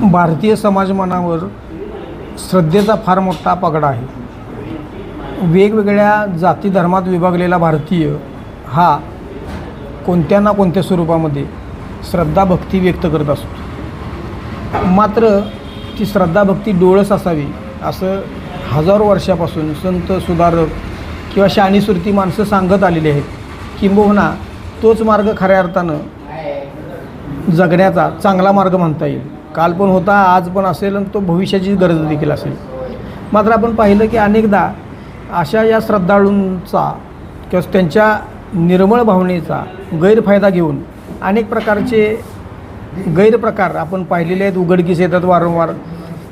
भारतीय समाजमनावर श्रद्धेचा फार मोठा पगडा आहे। वेगवेगळ्या जाती धर्मात विभागलेला भारतीय हा कोणत्या ना कोणत्या स्वरूपामध्ये श्रद्धाभक्ती व्यक्त करत असतो। मात्र ती श्रद्धाभक्ती डोळस असावी असं हजारो वर्षापासून संत सुधारक किंवा शानीसुरती माणसं सांगत आलेली आहेत। किंबहुना तोच मार्ग खऱ्या अर्थानं जगण्याचा चांगला मार्ग म्हणता येईल। काल पण होता, आज पण असेल आणि तो भविष्याची गरज देखील असेल। मात्र आपण पाहिलं की अनेकदा अशा या श्रद्धाळूंचा किंवा त्यांच्या निर्मळ भावनेचा गैरफायदा घेऊन अनेक प्रकारचे गैरप्रकार आपण पाहिलेले आहेत, उघडकीस येतात वारंवार।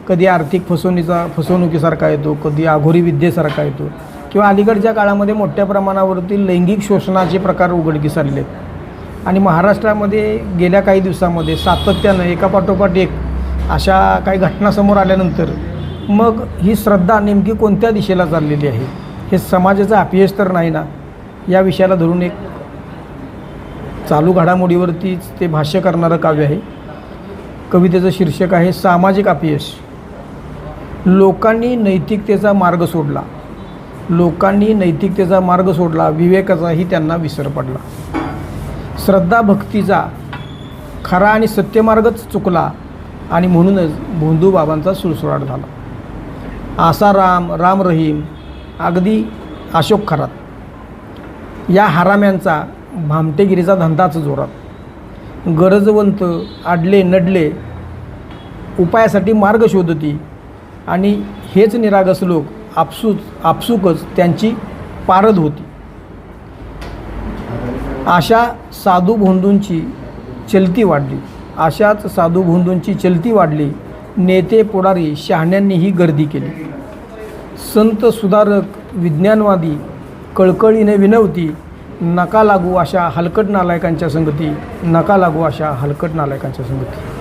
कधी आर्थिक फसवणुकीसारखा येतो, कधी आघोरी विद्येसारखा येतो, किंवा अलीकडच्या काळामध्ये मोठ्या प्रमाणावरती लैंगिक शोषणाचे प्रकार उघडकीस आलेले आहेत। आणि महाराष्ट्रामध्ये गेल्या काही दिवसामध्ये सातत्यानं एकापाठोपाठ एक अशा काही घटना समोर आल्यानंतर मग ही श्रद्धा नेमकी कोणत्या दिशेला चाललेली आहे, हे समाजाचं अपयश तर नाही ना, या विषयाला धरून एक चालू घडामोडीवरतीच ते भाष्य करणारं काव्य आहे। कवितेचं शीर्षक आहे सामाजिक अपयश। लोकांनी नैतिकतेचा मार्ग सोडला, लोकांनी नैतिकतेचा मार्ग सोडला, विवेकाचाही त्यांना विसर पडला। श्रद्धा भक्तीचा खरा आणि सत्यमार्गच चुकला आणि म्हणूनच भोंदूबाबांचा सुळसुळाट झाला। आसाराम, राम रहीम, अगदी अशोक खरात या हराम्यांचा भामटेगिरीचा धंदाच जोरात। गरजवंत आडले नडले उपायासाठी मार्ग शोधती आणि हेच निरागस लोक आपसुकच त्यांची पारद होती। अशा साधू भोंदूंची चलती वाढली, अशाच साधू भोंदूंची चलती वाढली। नेते पुढारी शहाण्यांनीही गर्दी केली। संत सुधारक विज्ञानवादी कळकळीने विनवती, नका लागू अशा हलकट नालायकांच्या संगती, नका लागू अशा हलकट नालायकांच्या संगती।